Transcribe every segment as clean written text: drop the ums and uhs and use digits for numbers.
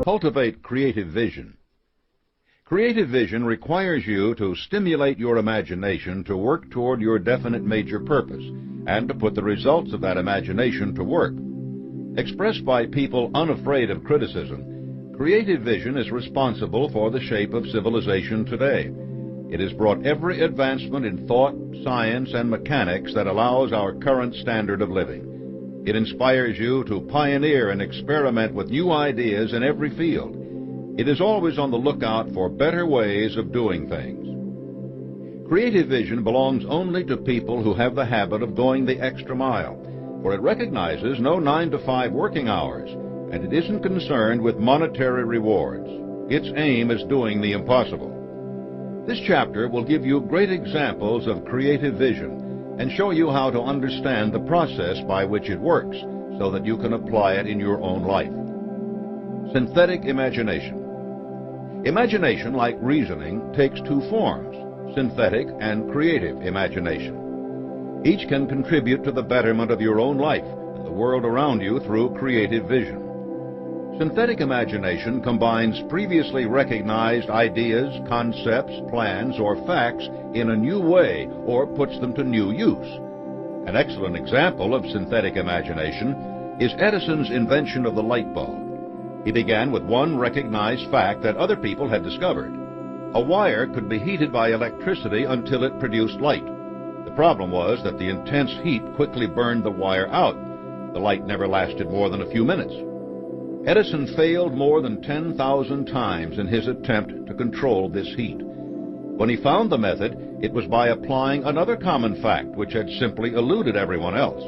Cultivate creative vision. Creative vision requires you to stimulate your imagination to work toward your definite major purpose and to put the results of that imagination to work. Expressed by people unafraid of criticism, creative vision is responsible for the shape of civilization today. It has brought every advancement in thought, science, and mechanics that allows our current standard of living. It inspires you to pioneer and experiment with new ideas in every field. It is always on the lookout for better ways of doing things. Creative vision belongs only to people who have the habit of going the extra mile, for it recognizes no 9-to-5 working hours, and it isn't concerned with monetary rewards. Its aim is doing the impossible. This chapter will give you great examples of creative vision and show you how to understand the process by which it works so that you can apply it in your own life. Synthetic imagination. Imagination, like reasoning, takes two forms, synthetic and creative imagination. Each can contribute to the betterment of your own life and the world around you through creative vision. Synthetic imagination combines previously recognized ideas, concepts, plans, or facts in a new way or puts them to new use. An excellent example of synthetic imagination is Edison's invention of the light bulb. He began with one recognized fact that other people had discovered. A wire could be heated by electricity until it produced light. The problem was that the intense heat quickly burned the wire out. The light never lasted more than a few minutes. Edison failed more than 10,000 times in his attempt to control this heat. When he found the method, it was by applying another common fact which had simply eluded everyone else.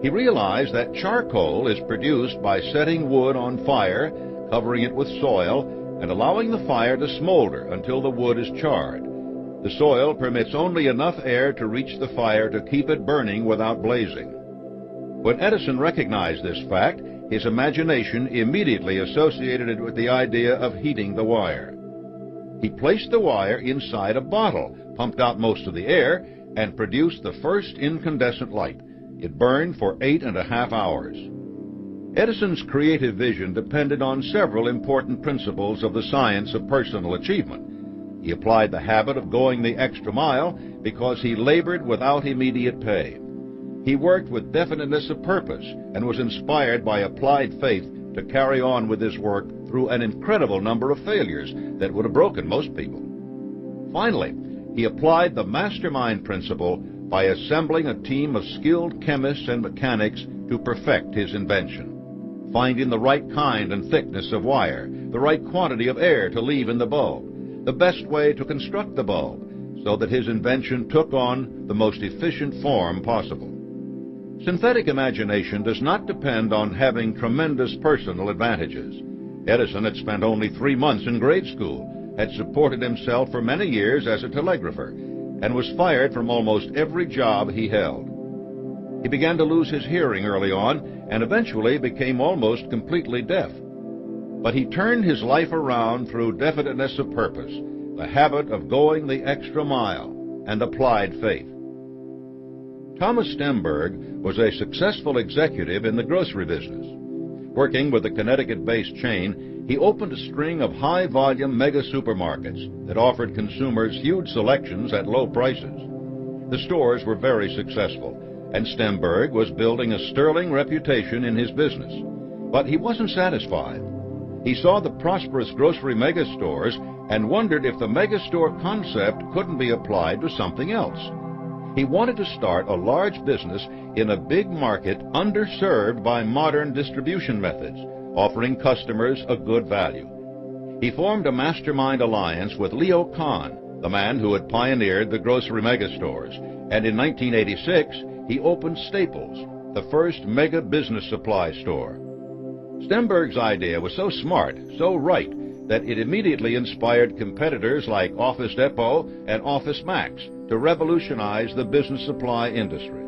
He realized that charcoal is produced by setting wood on fire, covering it with soil, and allowing the fire to smolder until the wood is charred. The soil permits only enough air to reach the fire to keep it burning without blazing. When Edison recognized this fact, his imagination immediately associated it with the idea of heating the wire. He placed the wire inside a bottle, pumped out most of the air, and produced the first incandescent light. It burned for 8.5 hours. Edison's creative vision depended on several important principles of the science of personal achievement. He applied the habit of going the extra mile because he labored without immediate pay. He worked with definiteness of purpose and was inspired by applied faith to carry on with his work through an incredible number of failures that would have broken most people. Finally, he applied the mastermind principle by assembling a team of skilled chemists and mechanics to perfect his invention, finding the right kind and thickness of wire, the right quantity of air to leave in the bulb, the best way to construct the bulb, so that his invention took on the most efficient form possible. Synthetic imagination does not depend on having tremendous personal advantages. Edison had spent only 3 months in grade school, had supported himself for many years as a telegrapher, and was fired from almost every job he held. He began to lose his hearing early on and eventually became almost completely deaf. But he turned his life around through definiteness of purpose, the habit of going the extra mile, and applied faith. Thomas Stemberg was a successful executive in the grocery business. Working with a Connecticut-based chain, he opened a string of high-volume mega supermarkets that offered consumers huge selections at low prices. The stores were very successful, and Stemberg was building a sterling reputation in his business. But he wasn't satisfied. He saw the prosperous grocery megastores and wondered if the megastore concept couldn't be applied to something else. He wanted to start a large business in a big market underserved by modern distribution methods, offering customers a good value. He formed a mastermind alliance with Leo Kahn, the man who had pioneered the grocery megastores, and in 1986 he opened Staples, the first mega business supply store. Stemberg's idea was so smart, so right, that it immediately inspired competitors like Office Depot and Office Max to revolutionize the business supply industry.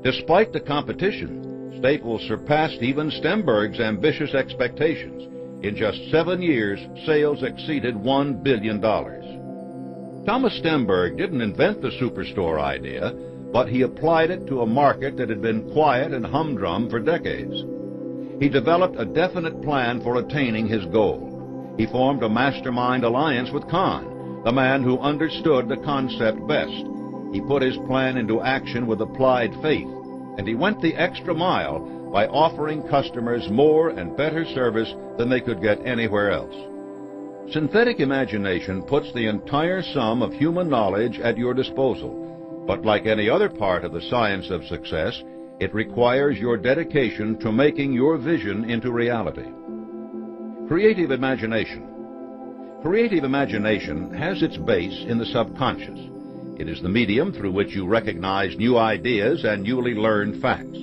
Despite the competition, Staples surpassed even Stemberg's ambitious expectations. In just 7 years, sales exceeded $1 billion. Thomas Stemberg didn't invent the superstore idea, but he applied it to a market that had been quiet and humdrum for decades. He developed a definite plan for attaining his goal. He formed a mastermind alliance with Kahn, the man who understood the concept best. He put his plan into action with applied faith, and he went the extra mile by offering customers more and better service than they could get anywhere else. Synthetic imagination puts the entire sum of human knowledge at your disposal, but like any other part of the science of success, it requires your dedication to making your vision into reality. Creative imagination. Creative imagination has its base in the subconscious. It is the medium through which you recognize new ideas and newly learned facts.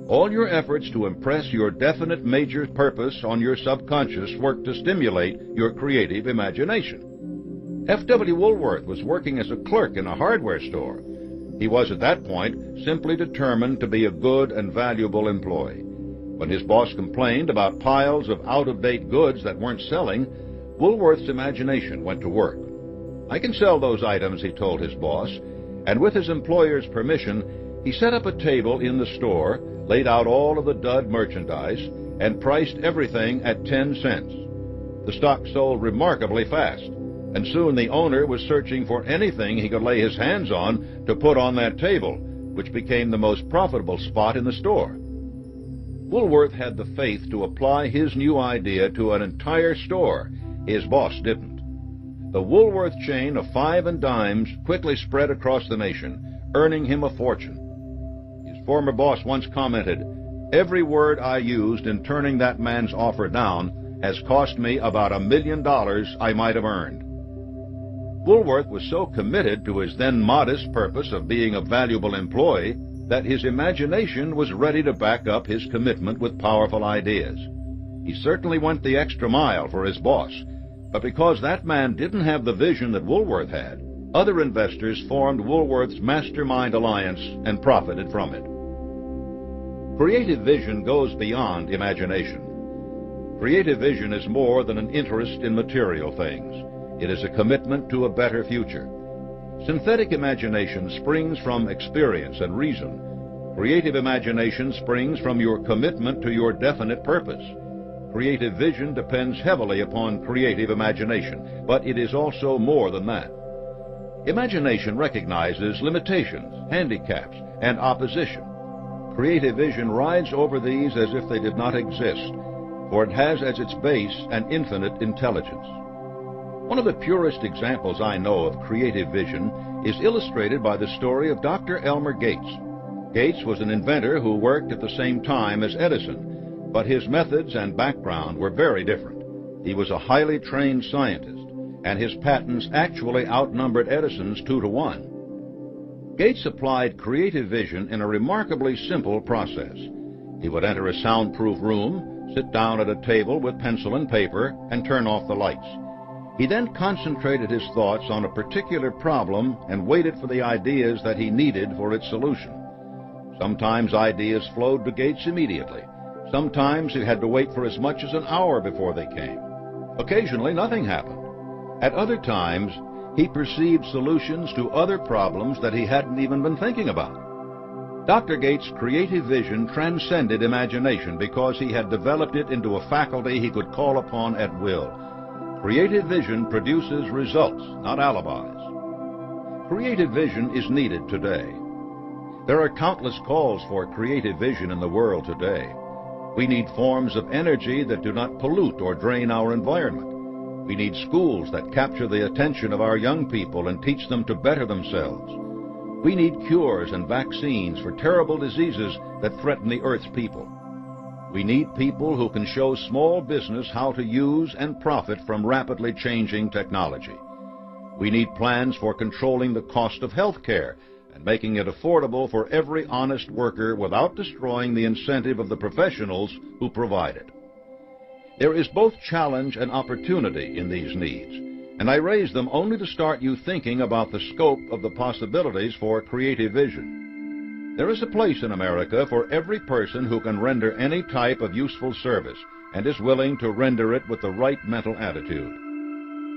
All your efforts to impress your definite major purpose on your subconscious work to stimulate your creative imagination. F.W. Woolworth was working as a clerk in a hardware store. He was at that point simply determined to be a good and valuable employee. When his boss complained about piles of out-of-date goods that weren't selling, Woolworth's imagination went to work. "I can sell those items," he told his boss, and with his employer's permission, he set up a table in the store, laid out all of the dud merchandise, and priced everything at 10 cents. The stock sold remarkably fast, and soon the owner was searching for anything he could lay his hands on to put on that table, which became the most profitable spot in the store. Woolworth had the faith to apply his new idea to an entire store. His boss didn't. The Woolworth chain of five and dimes quickly spread across the nation, earning him a fortune. His former boss once commented, "Every word I used in turning that man's offer down has cost me about $1 million I might have earned." Woolworth was so committed to his then modest purpose of being a valuable employee that his imagination was ready to back up his commitment with powerful ideas. He certainly went the extra mile for his boss, but because that man didn't have the vision that Woolworth had, other investors formed Woolworth's Mastermind Alliance and profited from it. Creative vision goes beyond imagination. Creative vision is more than an interest in material things. It is a commitment to a better future. Synthetic imagination springs from experience and reason. Creative imagination springs from your commitment to your definite purpose. Creative vision depends heavily upon creative imagination, but it is also more than that. Imagination recognizes limitations, handicaps, and opposition. Creative vision rides over these as if they did not exist, for it has as its base an infinite intelligence. One of the purest examples I know of creative vision is illustrated by the story of Dr. Elmer Gates. Gates was an inventor who worked at the same time as Edison, but his methods and background were very different. He was a highly trained scientist, and his patents actually outnumbered Edison's 2 to 1. Gates applied creative vision in a remarkably simple process. He would enter a soundproof room, sit down at a table with pencil and paper, and turn off the lights. He then concentrated his thoughts on a particular problem and waited for the ideas that he needed for its solution. Sometimes ideas flowed to Gates immediately. Sometimes he had to wait for as much as an hour before they came. Occasionally, nothing happened. At other times, he perceived solutions to other problems that he hadn't even been thinking about. Dr. Gates' creative vision transcended imagination because he had developed it into a faculty he could call upon at will. Creative vision produces results, not alibis. Creative vision is needed today. There are countless calls for creative vision in the world today. We need forms of energy that do not pollute or drain our environment. We need schools that capture the attention of our young people and teach them to better themselves. We need cures and vaccines for terrible diseases that threaten the Earth's people. We need people who can show small business how to use and profit from rapidly changing technology. We need plans for controlling the cost of health care and making it affordable for every honest worker without destroying the incentive of the professionals who provide it. There is both challenge and opportunity in these needs, and I raise them only to start you thinking about the scope of the possibilities for creative vision. There is a place in America for every person who can render any type of useful service and is willing to render it with the right mental attitude.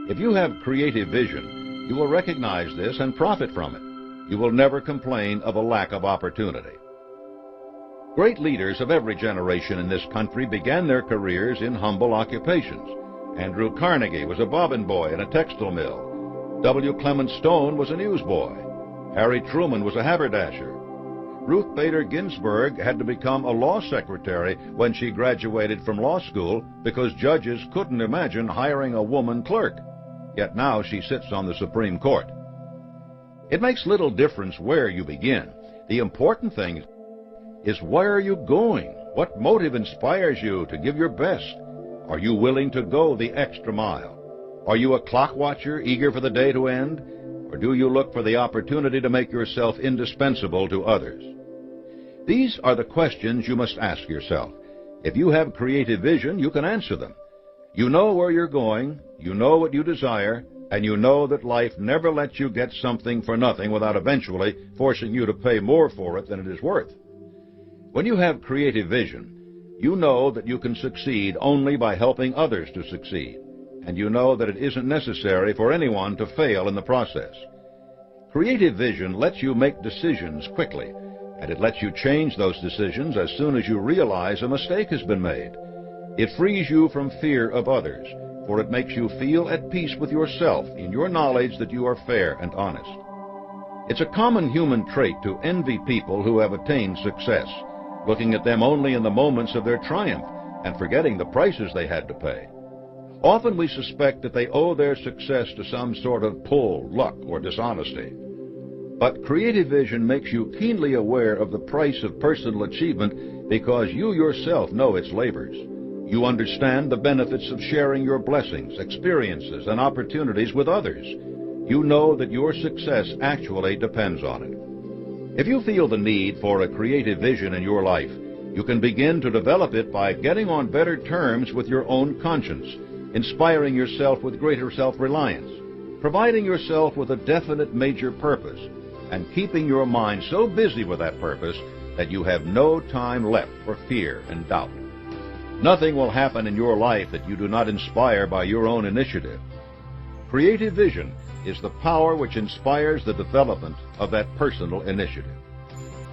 If you have creative vision, you will recognize this and profit from it. you will never complain of a lack of opportunity. Great leaders of every generation in this country began their careers in humble occupations. Andrew Carnegie was a bobbin boy in a textile mill. W. Clement Stone was a newsboy. Harry Truman was a haberdasher. Ruth Bader Ginsburg had to become a law secretary when she graduated from law school because judges couldn't imagine hiring a woman clerk. Yet now she sits on the Supreme Court. It makes little difference where you begin. The important thing is, where are you going? What motive inspires you to give your best? Are you willing to go the extra mile? Are you a clock watcher, eager for the day to end? Or do you look for the opportunity to make yourself indispensable to others? These are the questions you must ask yourself. If you have creative vision, you can answer them. You know where you're going, you know what you desire, and you know that life never lets you get something for nothing without eventually forcing you to pay more for it than it is worth. When you have creative vision, you know that you can succeed only by helping others to succeed, and you know that it isn't necessary for anyone to fail in the process. Creative vision lets you make decisions quickly, and it lets you change those decisions as soon as you realize a mistake has been made. It frees you from fear of others, for it makes you feel at peace with yourself in your knowledge that you are fair and honest. It's a common human trait to envy people who have attained success, looking at them only in the moments of their triumph and forgetting the prices they had to pay. Often we suspect that they owe their success to some sort of pull, luck, or dishonesty. But creative vision makes you keenly aware of the price of personal achievement because you yourself know its labors. You understand the benefits of sharing your blessings, experiences, and opportunities with others. You know that your success actually depends on it. If you feel the need for a creative vision in your life, you can begin to develop it by getting on better terms with your own conscience, inspiring yourself with greater self-reliance, providing yourself with a definite major purpose, and keeping your mind so busy with that purpose that you have no time left for fear and doubt. Nothing will happen in your life that you do not inspire by your own initiative. Creative vision is the power which inspires the development of that personal initiative.